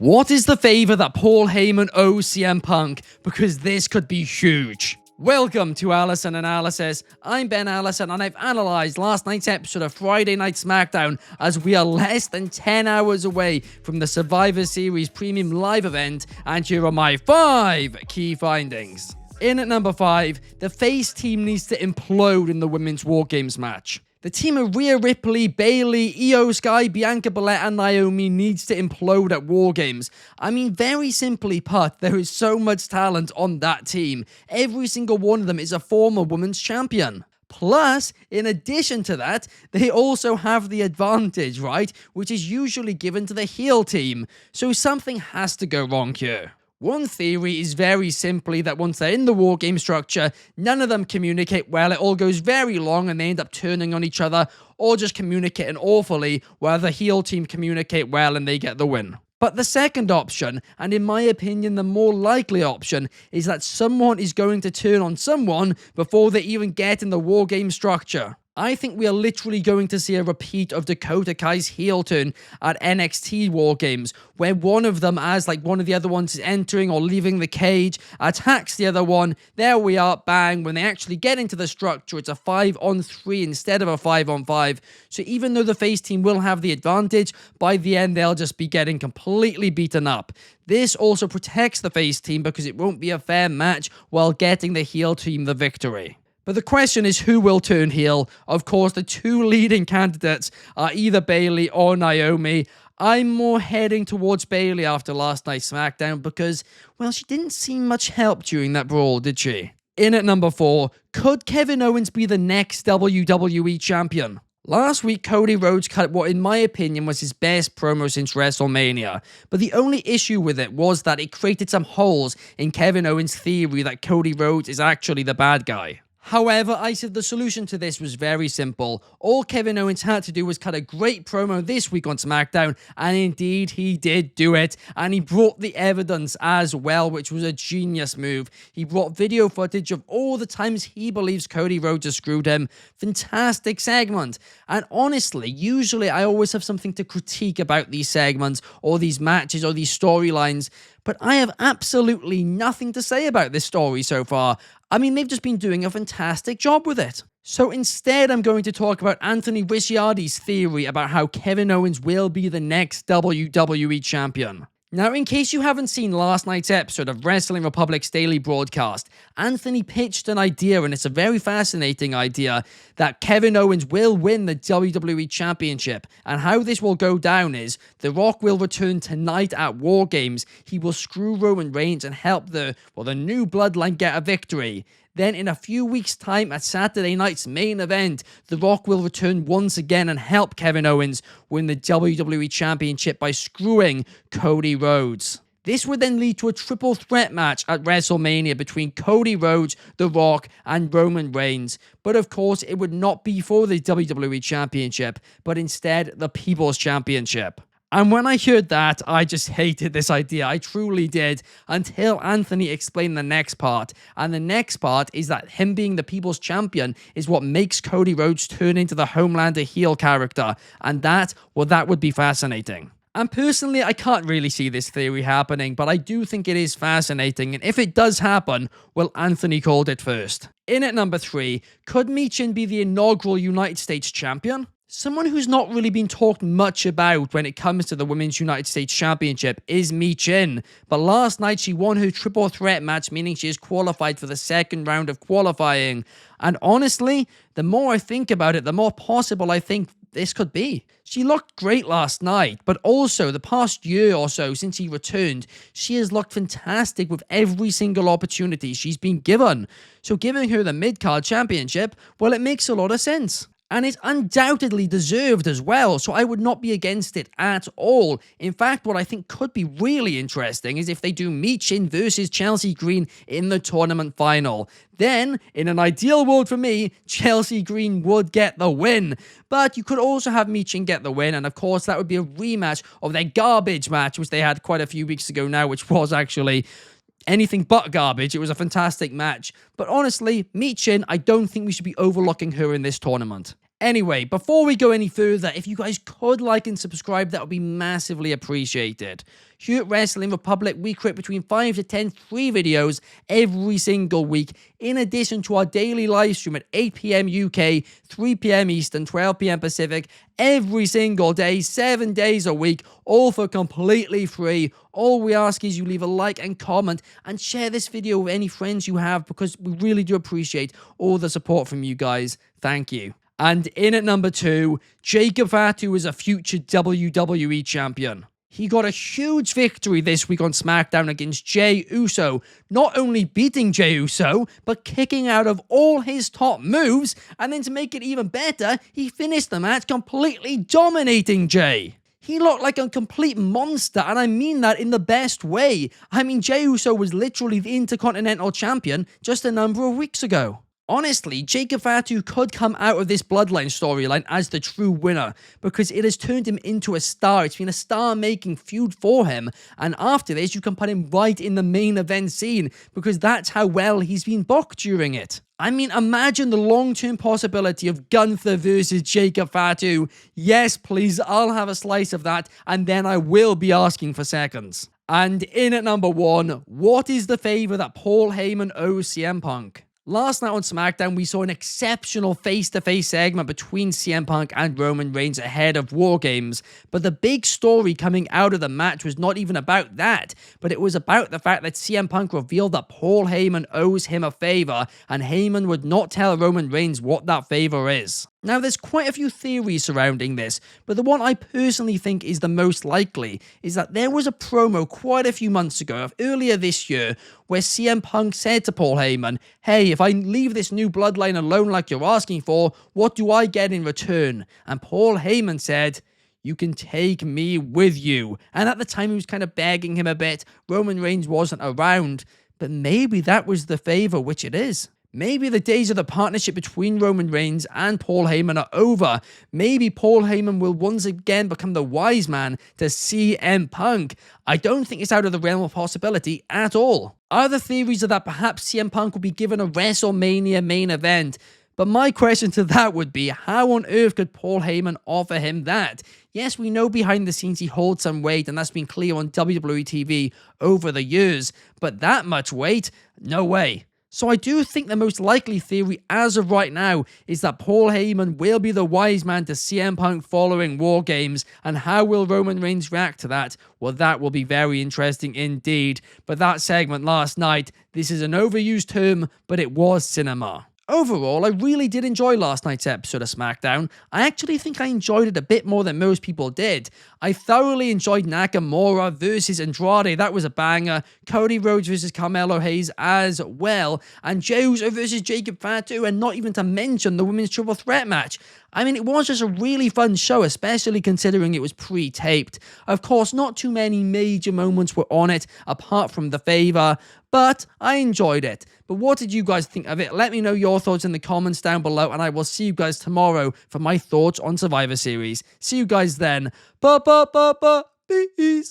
What is the favor that Paul Heyman owes CM Punk? Because this could be huge. Welcome to Allison Analysis. I'm Ben Allison and I've analysed last night's episode of Friday Night SmackDown as we are less than 10 hours away from the Survivor Series Premium Live event, and here are my 5 key findings. In at number 5, the face team needs to implode in the Women's War Games match. The team of Rhea Ripley, Bayley, Io Sky, Bianca Belair and Naomi needs to implode at War Games. I mean, very simply put, there is so much talent on that team. Every single one of them is a former women's champion. Plus, in addition to that, they also have the advantage, right? Which is usually given to the heel team. So something has to go wrong here. One theory is very simply that once they're in the war game structure, none of them communicate well, it all goes very long and they end up turning on each other, or just communicating awfully, where the heel team communicate well and they get the win. But the second option, and in my opinion the more likely option, is that someone is going to turn on someone before they even get in the war game structure. I think we are literally going to see a repeat of Dakota Kai's heel turn at NXT War Games, where one of them, as like one of the other ones is entering or leaving the cage, attacks the other one. There we are, bang. When they actually get into the structure, it's a 5-on-3 instead of a 5-on-5. So even though the face team will have the advantage, by the end they'll just be getting completely beaten up. This also protects the face team because it won't be a fair match while getting the heel team the victory. But the question is, who will turn heel? Of course, the two leading candidates are either Bayley or Naomi. I'm more heading towards Bayley after last night's SmackDown because, well, she didn't seem much help during that brawl, did she? In at number 4, could Kevin Owens be the next WWE champion? Last week, Cody Rhodes cut what, in my opinion, was his best promo since WrestleMania, but the only issue with it was that it created some holes in Kevin Owens' theory that Cody Rhodes is actually the bad guy. However, I said the solution to this was very simple. All Kevin Owens had to do was cut a great promo this week on SmackDown, and indeed he did do it, and he brought the evidence as well, which was a genius move. He brought video footage of all the times he believes Cody Rhodes has screwed him. Fantastic segment. And honestly, usually I always have something to critique about these segments, or these matches, or these storylines, but I have absolutely nothing to say about this story so far. I mean, they've just been doing a fantastic job with it. So instead, I'm going to talk about Anthony Ricciardi's theory about how Kevin Owens will be the next WWE champion. Now, in case you haven't seen last night's episode of Wrestling Republic's daily broadcast, Anthony pitched an idea, and it's a very fascinating idea, that Kevin Owens will win the WWE Championship. And how this will go down is, The Rock will return tonight at War Games. He will screw Roman Reigns and help the new bloodline get a victory. Then in a few weeks' time at Saturday night's main event, The Rock will return once again and help Kevin Owens win the WWE Championship by screwing Cody Rhodes. This would then lead to a triple threat match at WrestleMania between Cody Rhodes, The Rock, and Roman Reigns. But of course, it would not be for the WWE Championship, but instead the People's Championship. And when I heard that, I just hated this idea. I truly did, until Anthony explained the next part. And the next part is that him being the People's Champion is what makes Cody Rhodes turn into the Homelander heel character. And that would be fascinating. And personally, I can't really see this theory happening, but I do think it is fascinating. And if it does happen, well, Anthony called it first. In at number 3, could Michin be the inaugural United States champion? Someone who's not really been talked much about when it comes to the Women's United States Championship is Michin. But last night she won her triple threat match, meaning she is qualified for the second round of qualifying. And honestly, the more I think about it, the more possible I think this could be. She looked great last night, but also the past year or so since he returned, she has looked fantastic with every single opportunity she's been given. So giving her the mid-card championship, well, it makes a lot of sense. And it's undoubtedly deserved as well, so I would not be against it at all. In fact, what I think could be really interesting is if they do Michin versus Chelsea Green in the tournament final. Then, in an ideal world for me, Chelsea Green would get the win. But you could also have Michin get the win, and of course that would be a rematch of their garbage match, which they had quite a few weeks ago now, which was actually anything but garbage. It was a fantastic match. But honestly, Michin, I don't think we should be overlooking her in this tournament. Anyway, before we go any further, if you guys could like and subscribe, that would be massively appreciated. Here at Wrestling Republic, we create between 5 to 10 free videos every single week, in addition to our daily live stream at 8 PM UK, 3 PM Eastern, 12 PM Pacific, every single day, 7 days a week, all for completely free. All we ask is you leave a like and comment and share this video with any friends you have, because we really do appreciate all the support from you guys. Thank you. And in at number 2, Jacob Fatu is a future WWE champion. He got a huge victory this week on SmackDown against Jey Uso, not only beating Jey Uso, but kicking out of all his top moves, and then to make it even better, he finished the match completely dominating Jey. He looked like a complete monster, and I mean that in the best way. I mean, Jey Uso was literally the Intercontinental Champion just a number of weeks ago. Honestly, Jacob Fatu could come out of this Bloodline storyline as the true winner, because it has turned him into a star. It's been a star-making feud for him, and after this, you can put him right in the main event scene, because that's how well he's been booked during it. I mean, imagine the long-term possibility of Gunther versus Jacob Fatu. Yes, please, I'll have a slice of that, and then I will be asking for seconds. And in at number 1, what is the favor that Paul Heyman owes CM Punk? Last night on SmackDown, we saw an exceptional face-to-face segment between CM Punk and Roman Reigns ahead of War Games, but the big story coming out of the match was not even about that, but it was about the fact that CM Punk revealed that Paul Heyman owes him a favor, and Heyman would not tell Roman Reigns what that favor is. Now, there's quite a few theories surrounding this, but the one I personally think is the most likely is that there was a promo quite a few months ago, earlier this year, where CM Punk said to Paul Heyman, "Hey, if I leave this new bloodline alone like you're asking for, what do I get in return?" And Paul Heyman said, "You can take me with you." And at the time, he was kind of begging him a bit. Roman Reigns wasn't around, but maybe that was the favor, which it is. Maybe the days of the partnership between Roman Reigns and Paul Heyman are over. Maybe Paul Heyman will once again become the wise man to CM Punk. I don't think it's out of the realm of possibility at all. Other theories are that perhaps CM Punk will be given a WrestleMania main event. But my question to that would be, how on earth could Paul Heyman offer him that? Yes, we know behind the scenes he holds some weight, and that's been clear on WWE TV over the years. But that much weight? No way. So I do think the most likely theory as of right now is that Paul Heyman will be the wise man to CM Punk following War Games, and how will Roman Reigns react to that? Well, that will be very interesting indeed. But that segment last night, this is an overused term, but it was cinema. Overall, I really did enjoy last night's episode of SmackDown. I actually think I enjoyed it a bit more than most people did. I thoroughly enjoyed Nakamura versus Andrade, that was a banger. Cody Rhodes versus Carmelo Hayes as well. And Jey Uso versus Jacob Fatu, and not even to mention the women's triple threat match. I mean, it was just a really fun show, especially considering it was pre-taped. Of course, not too many major moments were on it, apart from the favor, but I enjoyed it. But what did you guys think of it? Let me know your thoughts in the comments down below, and I will see you guys tomorrow for my thoughts on Survivor Series. See you guys then. Peace.